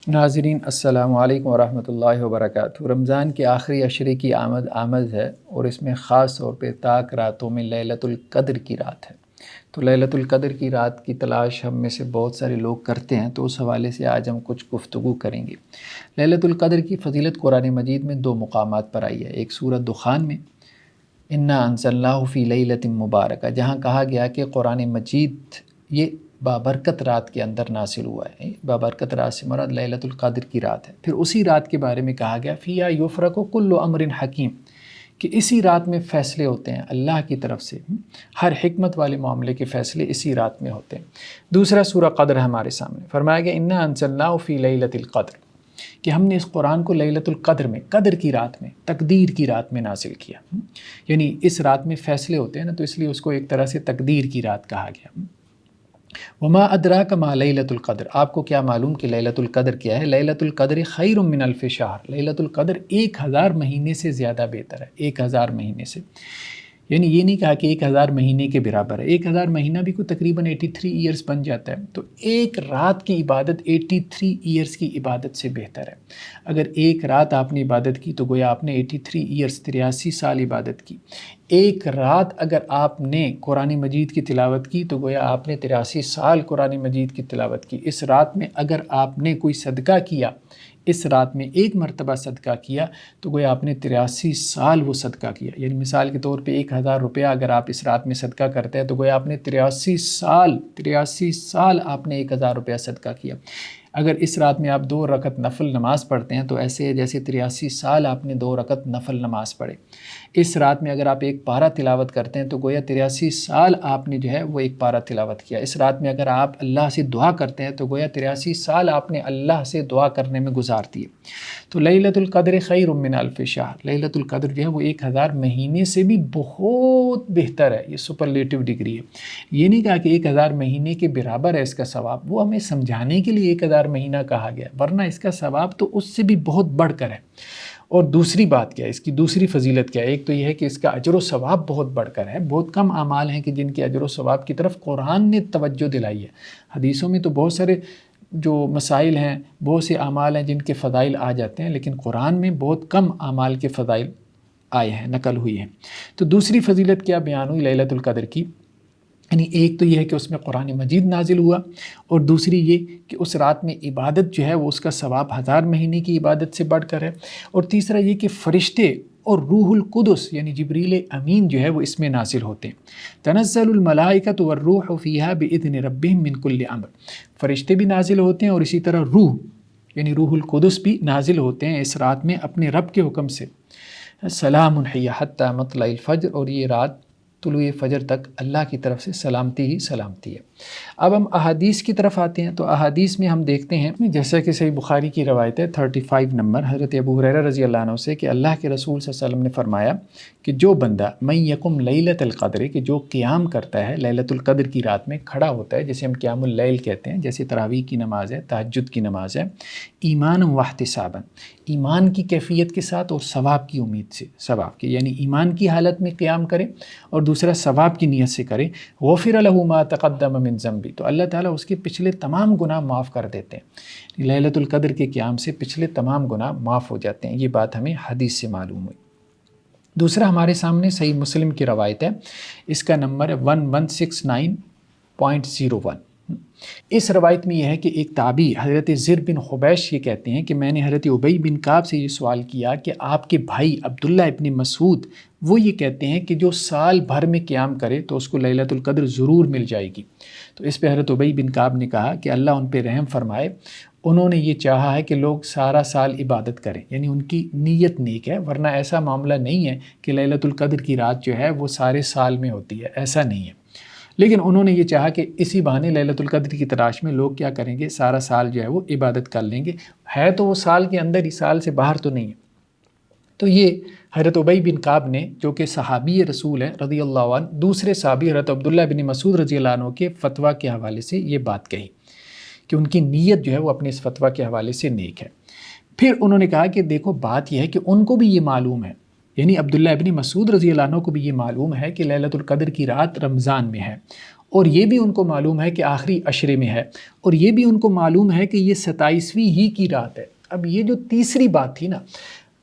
ناظرین السلام علیکم ورحمۃ اللہ وبرکاتہ۔ رمضان کے آخری عشرے کی آمد ہے اور اس میں خاص طور پہ طاق راتوں میں لیلۃ القدر کی رات ہے۔ تو لیلۃ القدر کی رات کی تلاش ہم میں سے بہت سارے لوگ کرتے ہیں، تو اس حوالے سے آج ہم کچھ گفتگو کریں گے۔ لیلۃ القدر کی فضیلت قرآن مجید میں دو مقامات پر آئی ہے، ایک سورۃ دخان میں انا انزلناہ فی لیلۃ مبارکہ، جہاں کہا گیا کہ قرآن مجید یہ بابرکت رات کے اندر نازل ہوا ہے۔ بابرکت رات سے مراد لیلۃ القدر کی رات ہے۔ پھر اسی رات کے بارے میں کہا گیا فیہا یفرق کل امر حکیم، کہ اسی رات میں فیصلے ہوتے ہیں اللہ کی طرف سے، ہر حکمت والے معاملے کے فیصلے اسی رات میں ہوتے ہیں۔ دوسرا سورہ قدر ہمارے سامنے فرمایا گیا انا انزلناہ فی لیلۃ القدر، کہ ہم نے اس قرآن کو لیلۃ القدر میں، قدر کی رات میں، تقدیر کی رات میں نازل کیا، یعنی اس رات میں فیصلے ہوتے ہیں نا، تو اس لیے اس کو ایک طرح سے تقدیر کی رات کہا گیا۔ وما ادراک ما لیلۃ القدر، آپ کو کیا معلوم کہ لیلۃ القدر کیا ہے؟ لیلۃ القدر خیر من الف شہر، لیلۃ القدر 1000 مہینے سے زیادہ بہتر ہے، 1000 مہینے سے، یعنی یہ نہیں کہا کہ 1000 مہینے کے برابر ہے، 1000 مہینہ بھی کو تقریباً 83 ایئرس بن جاتا ہے، تو ایک رات کی عبادت 83 ایئرس کی عبادت سے بہتر ہے۔ اگر ایک رات آپ نے عبادت کی تو گویا آپ نے 83 ایئرس 83 سال عبادت کی۔ ایک رات اگر آپ نے قرآن مجید کی تلاوت کی تو گویا آپ نے 83 سال قرآن مجید کی تلاوت کی۔ اس رات میں اگر آپ نے کوئی صدقہ کیا، اس رات میں ایک مرتبہ صدقہ کیا تو گویا آپ نے 83 سال وہ صدقہ کیا، یعنی مثال کے طور پہ 1000 روپیہ اگر آپ اس رات میں صدقہ کرتے ہیں تو گویا آپ نے 83 سال آپ نے 1000 روپیہ صدقہ کیا۔ اگر اس رات میں آپ 2 رکعت نفل نماز پڑھتے ہیں تو ایسے جیسے 83 سال آپ نے 2 رکعت نفل نماز پڑھے۔ اس رات میں اگر آپ ایک پارہ تلاوت کرتے ہیں تو گویا 83 سال آپ نے جو ہے وہ ایک پارہ تلاوت کیا۔ اس رات میں اگر آپ اللہ سے دعا کرتے ہیں تو گویا 83 سال آپ نے اللہ سے دعا کرنے میں گزار دیے۔ تو لیلۃ القدر خیر من الف شہر، لیلۃ القدر جو ہے وہ 1000 مہینے سے بھی بہت بہتر ہے، یہ سپرلیٹو ڈگری ہے۔ یہ نہیں کہا کہ 1000 مہینے کے برابر ہے اس کا ثواب، وہ ہمیں سمجھانے کے لیے 1000 مہینہ کہا گیا، ورنہ اس کا ثواب تو اس سے بھی بہت بڑھ کر ہے۔ اور دوسری بات کیا ہے، اس کی دوسری فضیلت کیا ہے؟ ایک تو یہ ہے کہ اس کا اجر و ثواب بہت بڑھ کر ہے۔ بہت کم اعمال ہیں کہ جن کے اجر و ثواب کی طرف قرآن نے توجہ دلائی ہے۔ حدیثوں میں تو بہت سارے جو مسائل ہیں، بہت سے اعمال ہیں جن کے فضائل آ جاتے ہیں، لیکن قرآن میں بہت کم اعمال کے فضائل آئے ہیں، نقل ہوئی ہیں۔ تو دوسری فضیلت کیا بیان ہوئی لیلۃ القدر کی؟ یعنی ایک تو یہ ہے کہ اس میں قرآن مجید نازل ہوا، اور دوسری یہ کہ اس رات میں عبادت جو ہے وہ اس کا ثواب 1000 مہینے کی عبادت سے بڑھ کر ہے، اور تیسرا یہ کہ فرشتے اور روح القدس یعنی جبریل امین جو ہے وہ اس میں نازل ہوتے ہیں۔ تنزل الملائکۃ والروح فیہا باذن ربہم من کل امر، فرشتے بھی نازل ہوتے ہیں اور اسی طرح روح یعنی روح القدس بھی نازل ہوتے ہیں اس رات میں اپنے رب کے حکم سے۔ سلام ہی حتی مطلع الفجر، اور یہ رات طلوع فجر تک اللہ کی طرف سے سلامتی ہی سلامتی ہے۔ اب ہم احادیث کی طرف آتے ہیں، تو احادیث میں ہم دیکھتے ہیں جیسا کہ صحیح بخاری کی روایت ہے 35 نمبر حضرت ابو ہریرہ رضی اللہ عنہ سے، کہ اللہ کے رسول صلی اللہ علیہ وسلم نے فرمایا کہ جو بندہ من یقم لیلۃ القدر، کہ جو قیام کرتا ہے لیلۃ القدر کی رات میں، کھڑا ہوتا ہے، جسے ہم قیام اللیل کہتے ہیں، جیسے تراویح کی نماز ہے، تہجد کی نماز ہے، ایمانا واحتسابا، ایمان کی کیفیت کے ساتھ اور ثواب کی امید سے، ثواب کے یعنی ایمان کی حالت میں قیام کرے اور دوسرا ثواب کی نیت سے کرے، غفر لہ ما تقدم من ذنبہ، تو اللہ تعالیٰ اس کے پچھلے تمام گناہ معاف کر دیتے ہیں۔ لیلۃ القدر کے قیام سے پچھلے تمام گناہ معاف ہو جاتے ہیں، یہ بات ہمیں حدیث سے معلوم ہوئی۔ دوسرا ہمارے سامنے صحیح مسلم کی روایت ہے، اس کا نمبر ہے 1169.01۔ اس روایت میں یہ ہے کہ ایک تابعی حضرت زر بن خبیش یہ کہتے ہیں کہ میں نے حضرت ابی بن کعب سے یہ سوال کیا کہ آپ کے بھائی عبداللہ ابن مسعود وہ یہ کہتے ہیں کہ جو سال بھر میں قیام کرے تو اس کو لیلۃ القدر ضرور مل جائے گی۔ تو اس پہ حضرت ابی بن کعب نے کہا کہ اللہ ان پہ رحم فرمائے، انہوں نے یہ چاہا ہے کہ لوگ سارا سال عبادت کریں، یعنی ان کی نیت نیک ہے، ورنہ ایسا معاملہ نہیں ہے کہ لیلۃ القدر کی رات جو ہے وہ سارے سال میں ہوتی ہے، ایسا نہیں ہے۔ لیکن انہوں نے یہ چاہا کہ اسی بہانے لیلۃ القدر کی تلاش میں لوگ کیا کریں گے، سارا سال جو ہے وہ عبادت کر لیں گے، ہے تو وہ سال کے اندر ہی، سال سے باہر تو نہیں ہے۔ تو یہ حضرت ابی بن کعب نے، جو کہ صحابی رسول ہیں رضی اللہ عنہ، دوسرے صحابی حضرت عبداللہ بن مسعود رضی اللہ عنہ کے فتویٰ کے حوالے سے یہ بات کہی کہ ان کی نیت جو ہے وہ اپنے اس فتویٰ کے حوالے سے نیک ہے۔ پھر انہوں نے کہا کہ دیکھو بات یہ ہے کہ ان کو بھی یہ معلوم ہے، یعنی عبداللہ ابن مسعود رضی اللہ عنہ کو بھی یہ معلوم ہے کہ لیلۃ القدر کی رات رمضان میں ہے، اور یہ بھی ان کو معلوم ہے کہ آخری عشرے میں ہے، اور یہ بھی ان کو معلوم ہے کہ یہ 27ویں ہی کی رات ہے۔ اب یہ جو تیسری بات تھی نا،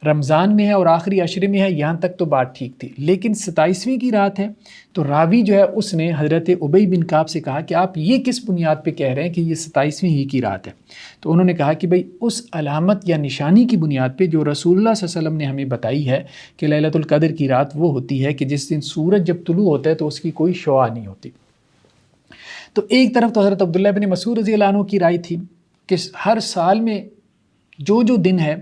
رمضان میں ہے اور آخری عشرے میں ہے، یہاں تک تو بات ٹھیک تھی، لیکن 27ویں کی رات ہے تو راوی جو ہے اس نے حضرت ابی بن کعب سے کہا کہ آپ یہ کس بنیاد پہ کہہ رہے ہیں کہ یہ 27ویں ہی کی رات ہے؟ تو انہوں نے کہا کہ بھئی اس علامت یا نشانی کی بنیاد پہ جو رسول اللہ صلی اللہ علیہ وسلم نے ہمیں بتائی ہے کہ لیلۃ القدر کی رات وہ ہوتی ہے کہ جس دن سورج جب طلوع ہوتا ہے تو اس کی کوئی شعاع نہیں ہوتی۔ تو ایک طرف تو حضرت عبداللہ بن مسعود رضی اللہ عنہ کی رائے تھی کہ ہر سال میں جو دن ہے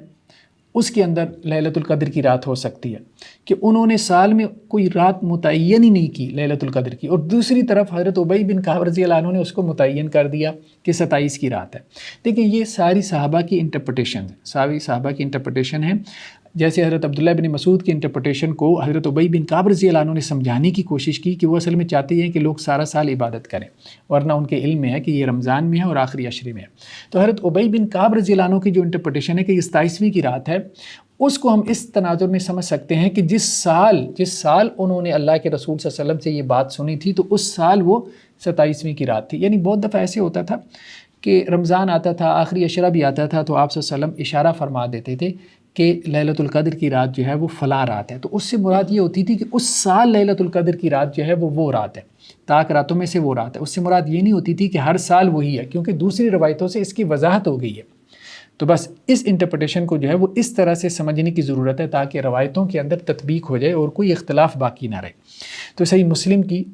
اس کے اندر لیلۃ القدر کی رات ہو سکتی ہے، کہ انہوں نے سال میں کوئی رات متعین ہی نہیں کی لیلۃ القدر کی، اور دوسری طرف حضرت ابی بن کعب رضی اللہ عنہ نے اس کو متعین کر دیا کہ 27 کی رات ہے۔ دیکھیں یہ ساری صحابہ کی انٹرپریٹیشن ہے، جیسے حضرت عبداللہ بن مسعود کی انٹرپریٹیشن کو حضرت ابی بن کعب رضی اللہ عنہ نے سمجھانے کی کوشش کی کہ وہ اصل میں چاہتے ہیں کہ لوگ سارا سال عبادت کریں، ورنہ ان کے علم میں ہے کہ یہ رمضان میں ہے اور آخری عشرے میں ہے۔ تو حضرت ابی بن کعب رضی اللہ عنہ کی جو انٹرپریٹیشن ہے کہ یہ 27ویں کی رات ہے، اس کو ہم اس تناظر میں سمجھ سکتے ہیں کہ جس سال انہوں نے اللہ کے رسول صلی اللہ علیہ وسلم سے یہ بات سنی تھی تو اس سال وہ 27ویں کی رات تھی۔ یعنی بہت دفعہ ایسے ہوتا تھا کہ رمضان آتا تھا، آخری عشرہ بھی آتا تھا، تو آپ صلی اللہ علیہ وسلم اشارہ فرما دیتے تھے کہ لیلۃ القدر کی رات جو ہے وہ فلاں رات ہے، تو اس سے مراد یہ ہوتی تھی کہ اس سال لیلۃ القدر کی رات جو ہے وہ رات ہے، طاق راتوں میں سے وہ رات ہے۔ اس سے مراد یہ نہیں ہوتی تھی کہ ہر سال وہی ہے، کیونکہ دوسری روایتوں سے اس کی وضاحت ہو گئی ہے۔ تو بس اس انٹرپریٹیشن کو جو ہے وہ اس طرح سے سمجھنے کی ضرورت ہے تاکہ روایتوں کے اندر تطبیق ہو جائے اور کوئی اختلاف باقی نہ رہے۔ تو صحیح مسلم کی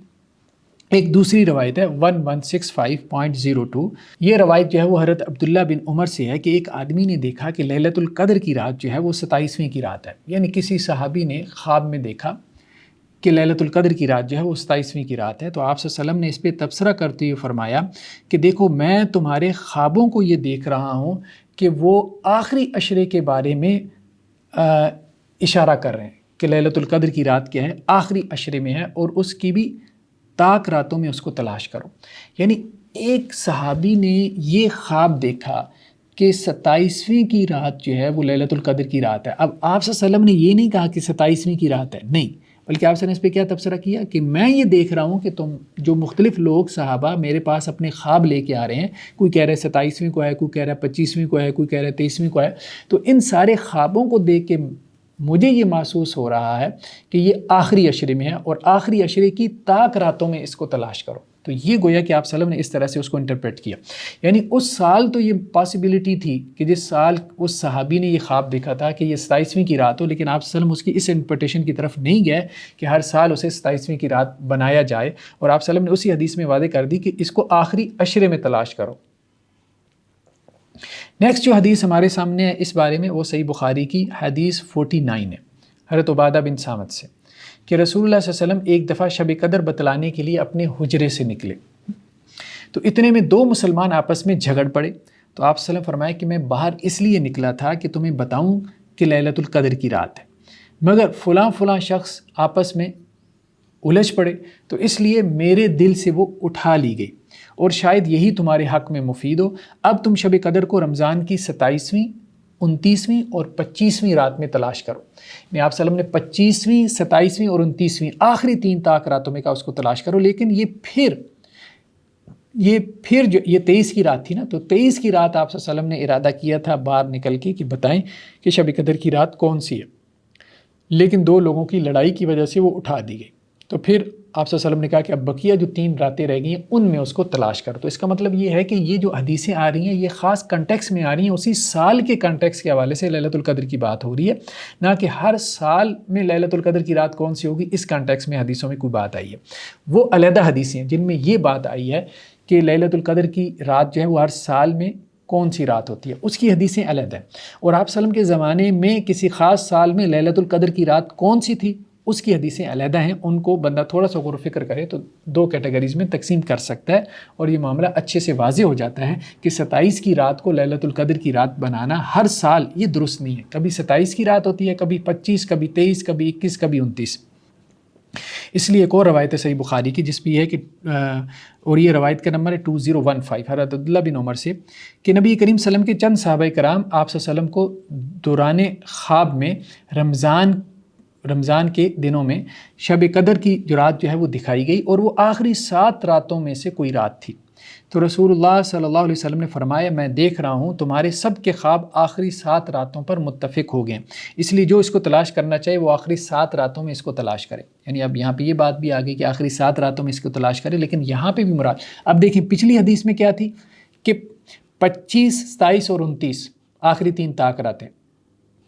ایک دوسری روایت ہے 1165.02، یہ روایت جو ہے وہ حضرت عبداللہ بن عمر سے ہے کہ ایک آدمی نے دیکھا کہ لیلۃ القدر کی رات جو ہے وہ 27ویں کی رات ہے، یعنی کسی صحابی نے خواب میں دیکھا کہ لیلۃ القدر کی رات جو ہے وہ 27ویں کی رات ہے۔ تو آپ صلی اللہ علیہ وسلم نے اس پہ تبصرہ کرتے ہوئے فرمایا کہ دیکھو میں تمہارے خوابوں کو یہ دیکھ رہا ہوں کہ وہ آخری عشرے کے بارے میں اشارہ کر رہے ہیں کہ لیلۃ القدر کی رات کیا ہے، آخری عشرے میں ہے، اور اس کی بھی طاق راتوں میں اس کو تلاش کرو۔ یعنی ایک صحابی نے یہ خواب دیکھا کہ 27ویں کی رات جو ہے وہ لیلۃ القدر کی رات ہے۔ اب آپ صلی اللہ علیہ وسلم نے یہ نہیں کہا کہ 27ویں کی رات ہے، نہیں، بلکہ آپ نے اس پہ کیا تبصرہ کیا کہ میں یہ دیکھ رہا ہوں کہ تم جو مختلف لوگ صحابہ میرے پاس اپنے خواب لے کے آ رہے ہیں، کوئی کہہ رہا ہے 27ویں کو ہے، کوئی کہہ رہا ہے 25ویں کو ہے، کوئی کہہ رہا ہے 23ویں کو ہے، تو ان سارے خوابوں کو دیکھ کے مجھے یہ محسوس ہو رہا ہے کہ یہ آخری عشرے میں ہے، اور آخری عشرے کی طاق راتوں میں اس کو تلاش کرو۔ تو یہ گویا کہ آپ صلی اللہ علیہ وسلم نے اس طرح سے اس کو انٹرپریٹ کیا، یعنی اس سال تو یہ پاسبلٹی تھی کہ جس سال اس صحابی نے یہ خواب دیکھا تھا کہ یہ 27ویں کی رات ہو، لیکن آپ صلی اللہ علیہ وسلم اس کی اس انٹرپریٹیشن کی طرف نہیں گئے کہ ہر سال اسے 27ویں کی رات بنایا جائے، اور آپ صلی اللہ علیہ وسلم نے اسی حدیث میں واضح کر دی کہ اس کو آخری عشرے میں تلاش کرو۔ نیکسٹ جو حدیث ہمارے سامنے ہے اس بارے میں وہ صحیح بخاری کی حدیث 49 ہے، حضرت عبادہ بن صامت سے، کہ رسول اللہ صلی اللہ علیہ وسلم ایک دفعہ شب قدر بتلانے کے لیے اپنے حجرے سے نکلے، تو اتنے میں دو مسلمان آپس میں جھگڑ پڑے، تو آپ صلی اللہ علیہ وسلم فرمائے کہ میں باہر اس لیے نکلا تھا کہ تمہیں بتاؤں کہ لیلۃ القدر کی رات ہے، مگر فلاں شخص آپس میں الجھ پڑے، تو اس لیے میرے دل سے وہ اٹھا لی گئی، اور شاید یہی تمہارے حق میں مفید ہو۔ اب تم شب قدر کو رمضان کی 27ویں، 29ویں اور 25ویں رات میں تلاش کرو۔ میں آپ صلی اللہ علیہ وسلم نے 25ویں، 27ویں اور 29ویں آخری 3 طاق راتوں میں کا اس کو تلاش کرو، لیکن یہ پھر جو یہ 23 کی رات تھی نا، تو 23 کی رات آپ صلی اللہ علیہ وسلم نے ارادہ کیا تھا باہر نکل کے کہ بتائیں کہ شب قدر کی رات کون سی ہے، لیکن 2 لوگوں کی لڑائی کی وجہ سے وہ اٹھا دی گئی۔ تو پھر آپ صلی اللہ علیہ وسلم نے کہا کہ اب بقیہ جو 3 راتیں رہ گئی ہیں ان میں اس کو تلاش کرو۔ تو اس کا مطلب یہ ہے کہ یہ جو حدیثیں آ رہی ہیں یہ خاص کنٹیکس میں آ رہی ہیں، اسی سال کے کنٹیکس کے حوالے سے لیلۃ القدر کی بات ہو رہی ہے، نہ کہ ہر سال میں لیلۃ القدر کی رات کون سی ہوگی اس کنٹیکس میں حدیثوں میں کوئی بات آئی ہے۔ وہ علیحدہ حدیثیں ہیں جن میں یہ بات آئی ہے کہ لیلۃ القدر کی رات جو ہے وہ ہر سال میں کون سی رات ہوتی ہے، اس کی حدیثیں علیحدہ ہیں، اور آپ صلی اللہ علیہ وسلم کے زمانے میں کسی خاص سال میں لیلۃ القدر کی رات کون سی تھی اس کی حدیثیں علیحدہ ہیں۔ ان کو بندہ تھوڑا سا غور و فکر کرے تو 2 کیٹیگریز میں تقسیم کر سکتا ہے، اور یہ معاملہ اچھے سے واضح ہو جاتا ہے کہ 27 کی رات کو لیلۃ القدر کی رات بنانا ہر سال یہ درست نہیں ہے، کبھی 27 کی رات ہوتی ہے، کبھی 25، کبھی 23، کبھی 21، کبھی 29۔ اس لیے ایک اور روایت ہے صحیح بخاری کی جس بھی ہے کہ اور یہ روایت کا نمبر ہے 2015، حضرت عبداللہ بن عمر سے، کہ نبی کریم صلی اللہ علیہ وسلم کے چند صحابہ کرام آپ صلی اللہ علیہ وسلم کو دوران خواب میں رمضان رمضان کے دنوں میں شب قدر کی جو رات جو ہے وہ دکھائی گئی، اور وہ آخری 7 راتوں میں سے کوئی رات تھی۔ تو رسول اللہ صلی اللہ علیہ وسلم نے فرمایا میں دیکھ رہا ہوں تمہارے سب کے خواب آخری 7 راتوں پر متفق ہو گئے، اس لیے جو اس کو تلاش کرنا چاہیے وہ آخری 7 راتوں میں اس کو تلاش کرے۔ یعنی اب یہاں پہ یہ بات بھی آ گئی کہ آخری 7 راتوں میں اس کو تلاش کرے، لیکن یہاں پہ بھی مراد، اب دیکھیں پچھلی حدیث میں کیا تھی کہ 25، 27 اور 29 آخری 3 طاق راتیں،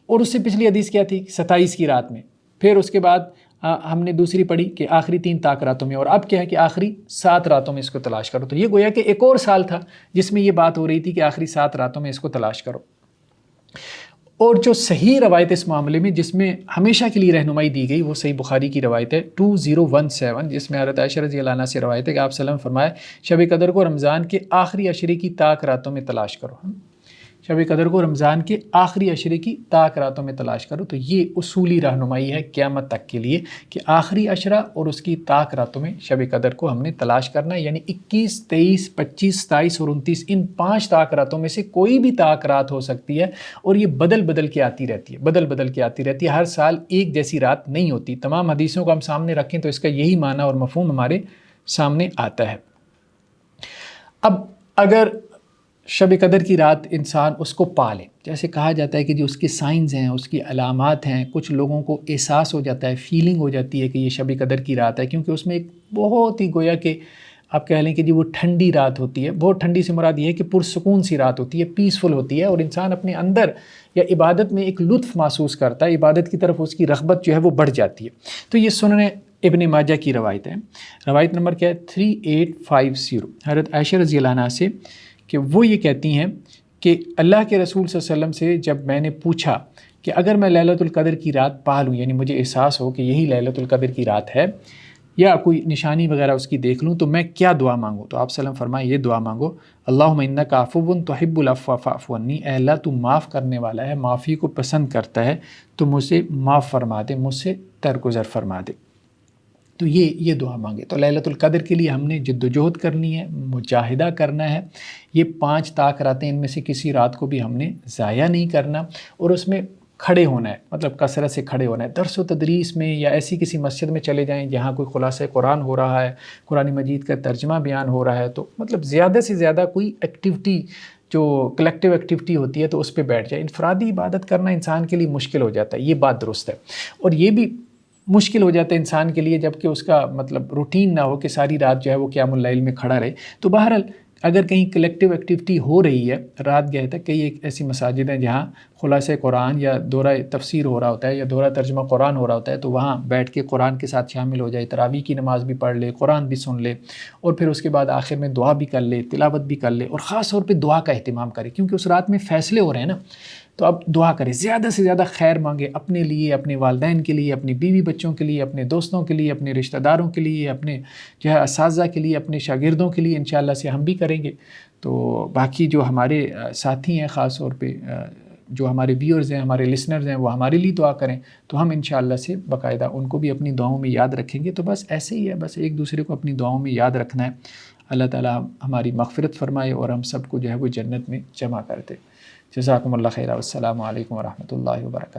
اور اس سے پچھلی حدیث کیا تھی 27 کی رات میں، پھر اس کے بعد ہم نے دوسری پڑھی کہ آخری 3 طاق راتوں میں، اور اب کیا ہے کہ آخری 7 راتوں میں اس کو تلاش کرو۔ تو یہ گویا کہ ایک اور سال تھا جس میں یہ بات ہو رہی تھی کہ آخری 7 راتوں میں اس کو تلاش کرو۔ اور جو صحیح روایت اس معاملے میں جس میں ہمیشہ کے لیے رہنمائی دی گئی وہ صحیح بخاری کی روایت ہے 2017، جس میں حضرت عائشہ رضی اللہ عنہا سے روایت ہے کہ آپ صلی اللہ علیہ وسلم فرمایا شب قدر کو رمضان کے آخری عشرے کی طاق راتوں میں تلاش کرو۔ شب قدر کو رمضان کے آخری عشرے کی طاق راتوں میں تلاش کرو۔ تو یہ اصولی رہنمائی ہے قیامت تک کے لیے کہ آخری عشرہ اور اس کی طاق راتوں میں شب قدر کو ہم نے تلاش کرنا ہے، یعنی 21، 23، 25، 27 اور 29 ان 5 طاق راتوں میں سے کوئی بھی طاق رات ہو سکتی ہے، اور یہ بدل بدل کے آتی رہتی ہے، بدل بدل کے آتی رہتی ہے، ہر سال ایک جیسی رات نہیں ہوتی۔ تمام حدیثوں کو ہم سامنے رکھیں تو اس کا یہی معنی اور مفہوم ہمارے سامنے آتا ہے۔ اب اگر شب قدر کی رات انسان اس کو پا لے، جیسے کہا جاتا ہے کہ جو اس کے سائنز ہیں، اس کی علامات ہیں، کچھ لوگوں کو احساس ہو جاتا ہے، فیلنگ ہو جاتی ہے کہ یہ شب قدر کی رات ہے، کیونکہ اس میں ایک بہت ہی گویا کہ آپ کہہ لیں کہ جی وہ ٹھنڈی رات ہوتی ہے۔ بہت ٹھنڈی سے مراد یہ ہے کہ پرسکون سی رات ہوتی ہے، پیسفل ہوتی ہے، اور انسان اپنے اندر یا عبادت میں ایک لطف محسوس کرتا ہے، عبادت کی طرف اس کی رغبت جو ہے وہ بڑھ جاتی ہے۔ تو یہ سنن ابن ماجہ کی روایت ہے، روایت نمبر کیا ہے 3850، حضرت عائشہ رضی اللہ عنہا سے کہ وہ یہ کہتی ہیں کہ اللہ کے رسول صلی اللہ علیہ وسلم سے جب میں نے پوچھا کہ اگر میں لیلۃ القدر کی رات پا لوں، یعنی مجھے احساس ہو کہ یہی لیلۃ القدر کی رات ہے یا کوئی نشانی وغیرہ اس کی دیکھ لوں، تو میں کیا دعا مانگوں؟ تو آپ صلی اللہ علیہ وسلم فرمائے یہ دعا مانگو اللہم انک عفو تحب العفو فاعف عنی، اے اللہ تو معاف کرنے والا ہے، معافی کو پسند کرتا ہے، تو مجھ سے معاف فرما دے، مجھ سے درگزر فرما دے۔ تو یہ دعا مانگے۔ تو لیلۃ القدر کے لیے ہم نے جد و جہد کرنی ہے، مجاہدہ کرنا ہے۔ یہ 5 طاق راتیں، ان میں سے کسی رات کو بھی ہم نے ضائع نہیں کرنا، اور اس میں کھڑے ہونا ہے، مطلب کثرت سے کھڑے ہونا ہے۔ درس و تدریس میں یا ایسی کسی مسجد میں چلے جائیں جہاں کوئی خلاصہ قرآن ہو رہا ہے، قرآن مجید کا ترجمہ بیان ہو رہا ہے، تو مطلب زیادہ سے زیادہ کوئی ایکٹیویٹی جو کلیکٹیو ایکٹیویٹی ہوتی ہے تو اس پہ بیٹھ جائے۔ انفرادی عبادت کرنا انسان کے لیے مشکل ہو جاتا ہے، یہ بات درست ہے، اور یہ بھی مشکل ہو جاتا ہے انسان کے لیے جب کہ اس کا مطلب روٹین نہ ہو کہ ساری رات جو ہے وہ قیام اللیل میں کھڑا رہے۔ تو بہرحال اگر کہیں کلیکٹیو ایکٹیویٹی ہو رہی ہے رات گئے تک، کئی ایک ایسی مساجد ہیں جہاں خلاصہ قرآن یا دورہ تفسیر ہو رہا ہوتا ہے یا دورہ ترجمہ قرآن ہو رہا ہوتا ہے، تو وہاں بیٹھ کے قرآن کے ساتھ شامل ہو جائے، تراویح کی نماز بھی پڑھ لے، قرآن بھی سن لے، اور پھر اس کے بعد آخر میں دعا بھی کر لے، تلاوت بھی کر لے، اور خاص طور پہ دعا کا اہتمام کرے، کیونکہ اس رات میں فیصلے ہو رہے ہیں نا۔ تو اب دعا کرے، زیادہ سے زیادہ خیر مانگے، اپنے لیے، اپنے والدین کے لیے، اپنی بیوی بچوں کے لیے، اپنے دوستوں کے لیے، اپنے رشتہ داروں کے لیے، اپنے جو ہے اساتذہ کے لیے، اپنے شاگردوں کے لیے، انشاءاللہ سے ہم بھی کریں گے۔ تو باقی جو ہمارے ساتھی ہیں، خاص طور پہ جو ہمارے ویورز ہیں، ہمارے لسنرز ہیں، وہ ہمارے لیے دعا کریں، تو ہم انشاءاللہ سے باقاعدہ ان کو بھی اپنی دعاؤں میں یاد رکھیں گے۔ تو بس ایسے ہی ہے، بس ایک دوسرے کو اپنی دعاؤں میں یاد رکھنا ہے۔ اللہ تعالیٰ ہماری مغفرت فرمائے اور ہم سب کو جو ہے وہ جنت میں جمع کر دے۔ جزاکم اللہ خیر، والسلام علیکم ورحمۃ اللہ وبرکاتہ۔